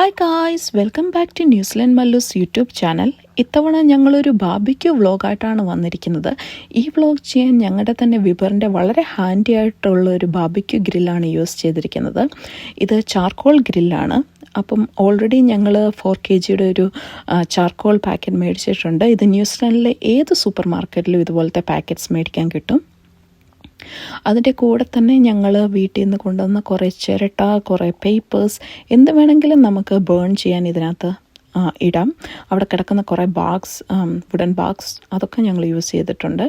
Hi guys, welcome back to New Zealand Mallus YouTube channel. ഇത്തവണ ഞങ്ങളൊരു barbecue വ്ളോഗായിട്ടാണ് വന്നിരിക്കുന്നത്. ഈ വ്ളോഗ് ചെയ്യാൻ ഞങ്ങളുടെ തന്നെ വിബറിൻ്റെ വളരെ ഹാൻഡി ആയിട്ടുള്ള ഒരു ബാർബിക്യൂ ഗ്രില്ലാണ് യൂസ് ചെയ്തിരിക്കുന്നത്. ഇത് ചാർക്കോൾ ഗ്രില്ലാണ്. അപ്പം ഓൾറെഡി ഞങ്ങൾ 4 kg ഒരു ചാർക്കോൾ പാക്കറ്റ് മേടിച്ചിട്ടുണ്ട്. ഇത് ന്യൂസിലൻഡിലെ ഏത് സൂപ്പർ മാർക്കറ്റിലും ഇതുപോലത്തെ പാക്കറ്റ്സ് മേടിക്കാൻ കിട്ടും. അതിൻ്റെ കൂടെ തന്നെ ഞങ്ങൾ വീട്ടിൽ നിന്ന് കൊണ്ടുവന്ന കുറേ ചിരട്ട, കുറേ പേപ്പേഴ്സ്, എന്ത് വേണമെങ്കിലും നമുക്ക് ബേൺ ചെയ്യാൻ ഇതിനകത്ത് ഇടാം. അവിടെ കിടക്കുന്ന കുറേ ബാഗ്സ്, വുഡൻ ബാഗ്സ്, അതൊക്കെ ഞങ്ങൾ യൂസ് ചെയ്തിട്ടുണ്ട്.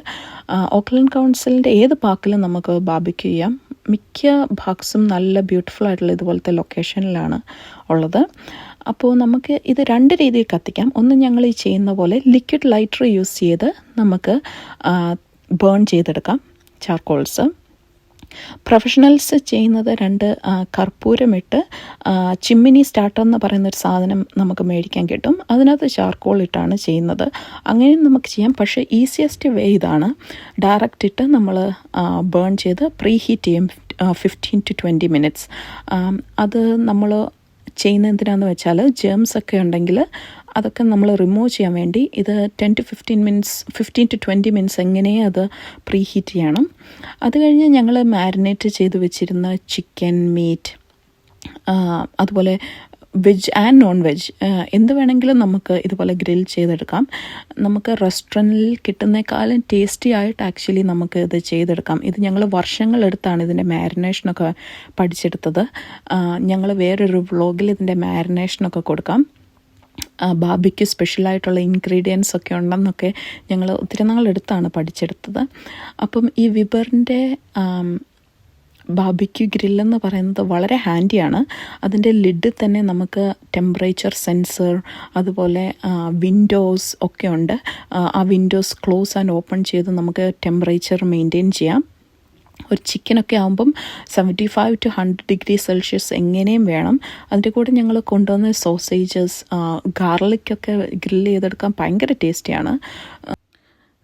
ഓക്ലൻഡ് കൗൺസിലിൻ്റെ ഏത് പാർക്കിലും നമുക്ക് ബാർബിക്യൂ ചെയ്യാം. മിക്ക ബാഗ്സും നല്ല ബ്യൂട്ടിഫുൾ ആയിട്ടുള്ള ഇതുപോലത്തെ ലൊക്കേഷനിലാണ് ഉള്ളത്. അപ്പോൾ നമുക്ക് ഇത് 2 രീതിയിൽ കത്തിക്കാം. ഒന്ന്, ഞങ്ങൾ ഈ ചെയ്യുന്ന പോലെ ലിക്വിഡ് ലൈറ്റർ യൂസ് ചെയ്ത് നമുക്ക് ബേൺ ചെയ്തെടുക്കാം ചാർക്കോൾസ്. പ്രൊഫഷണൽസ് ചെയ്യുന്നത് 2 കർപ്പൂരമിട്ട് ചിമ്മിനി സ്റ്റാർട്ടർ എന്ന് പറയുന്നൊരു സാധനം നമുക്ക് മേടിക്കാൻ കിട്ടും. അതിനകത്ത് ചാർക്കോൾ ഇട്ടാണ് ചെയ്യുന്നത്. അങ്ങനെ നമുക്ക് ചെയ്യാം. പക്ഷേ ഈസിയസ്റ്റ് വേ ഇതാണ്. ഡയറക്റ്റ് ഇട്ട് നമ്മൾ ബേൺ ചെയ്ത് പ്രീ ഹീറ്റ് ചെയ്യും 15 to 20 minutes. അത് നമ്മൾ ചെയ്യുന്ന എന്തിനാണെന്ന് വെച്ചാൽ ജേംസ് ഒക്കെ ഉണ്ടെങ്കിൽ അതൊക്കെ നമ്മൾ റിമൂവ് ചെയ്യാൻ വേണ്ടി ഇത് 10 to 15 to 20 minutes എങ്ങനെ അത് പ്രീ ഹീറ്റ് ചെയ്യണം. അത് കഴിഞ്ഞ് ഞങ്ങൾ മാരിനേറ്റ് ചെയ്ത് വെച്ചിരുന്ന ചിക്കൻ, മീറ്റ്, അതുപോലെ വെജ് ആൻഡ് നോൺ വെജ് എന്ത് വേണമെങ്കിലും നമുക്ക് ഇതുപോലെ ഗ്രിൽ ചെയ്തെടുക്കാം. നമുക്ക് റെസ്റ്റോറൻറ്റിൽ കിട്ടുന്നേക്കാളും ടേസ്റ്റി ആയിട്ട് ആക്ച്വലി നമുക്ക് ഇത് ചെയ്തെടുക്കാം. ഇത് ഞങ്ങൾ വർഷങ്ങളെടുത്താണ് ഇതിൻ്റെ മാരിനേഷനൊക്കെ പഠിച്ചെടുത്തത്. ഞങ്ങൾ വേറൊരു വ്ളോഗിൽ ഇതിൻ്റെ മാരിനേഷനൊക്കെ കൊടുക്കാം. ബാർബിക്യൂ സ്പെഷ്യലായിട്ടുള്ള ഇൻഗ്രീഡിയൻസ് ഒക്കെ ഉണ്ടെന്നൊക്കെ ഞങ്ങൾ ഒത്തിരി നാളെടുത്താണ് പഠിച്ചെടുത്തത്. അപ്പം ഈ വിബറിൻ്റെ ബാർബിക്യൂ ഗ്രില്ലെന്ന് പറയുന്നത് വളരെ ഹാൻഡിയാണ്. അതിൻ്റെ ലിഡ് തന്നെ നമുക്ക് ടെമ്പറേച്ചർ സെൻസർ, അതുപോലെ വിൻഡോസ് ഒക്കെ ഉണ്ട്. ആ വിൻഡോസ് ക്ലോസ് ആൻഡ് ഓപ്പൺ ചെയ്ത് നമുക്ക് ടെമ്പറേച്ചർ മെയിൻറ്റെയിൻ ചെയ്യാം. ഒരു ചിക്കനൊക്കെ ആകുമ്പം 75 to 100 degrees Celsius എങ്ങനെയും വേണം. അതിൻ്റെ കൂടെ ഞങ്ങൾ കൊണ്ടുവന്ന സോസേജസ്, ഗാർലിക്കൊക്കെ ഗ്രില്ല് ചെയ്തെടുക്കാൻ ഭയങ്കര ടേസ്റ്റിയാണ്.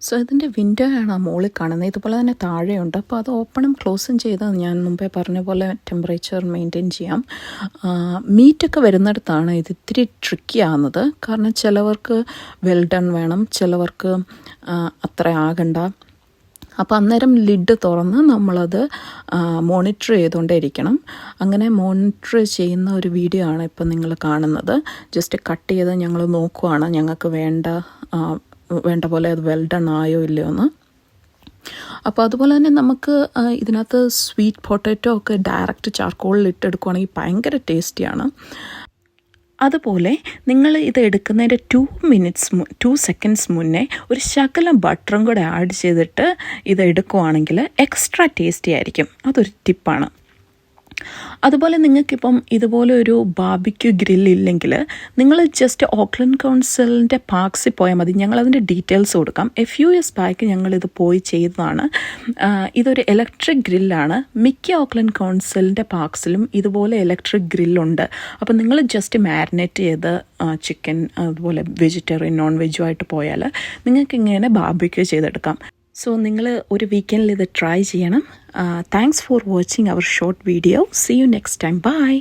സോ ഇതിൻ്റെ വിൻഡോ ആണ് ആ മുകളിൽ കാണുന്നത്. ഇതുപോലെ തന്നെ താഴെയുണ്ട്. അപ്പോൾ അത് ഓപ്പണും ക്ലോസും ചെയ്ത് ഞാൻ മുമ്പേ പറഞ്ഞ പോലെ ടെമ്പറേച്ചർ മെയിൻറ്റെയിൻ ചെയ്യാം. മീറ്റൊക്കെ വരുന്നിടത്താണ് ഇത് ഇത്തിരി ട്രിക്കി ആകുന്നത്. കാരണം ചിലവർക്ക് വെൽ ഡൺ വേണം, ചിലവർക്ക് അത്ര ആകണ്ട. അപ്പോൾ അന്നേരം ലിഡ് തുറന്ന് നമ്മളത് മോണിറ്റർ ചെയ്തുകൊണ്ടേ ഇരിക്കണം. അങ്ങനെ മോണിറ്റർ ചെയ്യുന്ന ഒരു വീഡിയോ ആണ് ഇപ്പം നിങ്ങൾ കാണുന്നത്. ജസ്റ്റ് കട്ട് ചെയ്ത് ഞങ്ങൾ നോക്കുവാണ് ഞങ്ങൾക്ക് വേണ്ട പോലെ അത് വെൽ ഡൺ ആയോ ഇല്ലയോ എന്ന്. അപ്പോൾ അതുപോലെ തന്നെ നമുക്ക് ഇതിനകത്ത് സ്വീറ്റ് പൊട്ടാറ്റോ ഒക്കെ ഡയറക്റ്റ് ചാർക്കോളിൽ ഇട്ടെടുക്കുകയാണെങ്കിൽ ഭയങ്കര ടേസ്റ്റിയാണ്. അതുപോലെ നിങ്ങൾ ഇത് എടുക്കുന്നതിൻ്റെ 2 seconds മുന്നേ ഒരു ശകലം ബട്ടറും കൂടെ ആഡ് ചെയ്തിട്ട് ഇത് എടുക്കുവാണെങ്കിൽ എക്സ്ട്രാ ടേസ്റ്റി ആയിരിക്കും. അതൊരു ടിപ്പാണ്. അതുപോലെ നിങ്ങൾക്കിപ്പം ഇതുപോലെ ഒരു ബാർബിക്യൂ ഗ്രില്ലില്ലെങ്കിൽ നിങ്ങൾ ജസ്റ്റ് ഓക്ലൻഡ് കൗൺസിലിൻ്റെ പാർക്സിൽ പോയാൽ മതി. ഞങ്ങളതിൻ്റെ ഡീറ്റെയിൽസ് കൊടുക്കാം. few years ബാക്ക് ഞങ്ങളിത് പോയി ചെയ്തതാണ്. ഇതൊരു ഇലക്ട്രിക് ഗ്രില്ലാണ്. മിക്ക ഓക്ലൻഡ് കൗൺസിലിൻ്റെ പാർക്സിലും ഇതുപോലെ ഇലക്ട്രിക് ഗ്രില്ലുണ്ട്. അപ്പോൾ നിങ്ങൾ ജസ്റ്റ് മാരിനേറ്റ് ചെയ്ത് ചിക്കൻ, അതുപോലെ വെജിറ്റേറിയൻ, നോൺ വെജുമായിട്ട് പോയാൽ നിങ്ങൾക്ക് ഇങ്ങനെ ബാർബിക്യൂ ചെയ്തെടുക്കാം. സോ നിങ്ങൾ ഒരു വീക്കെൻഡിൽ ഇത് ട്രൈ ചെയ്യണം. Thanks for watching our short video. See you next time. By.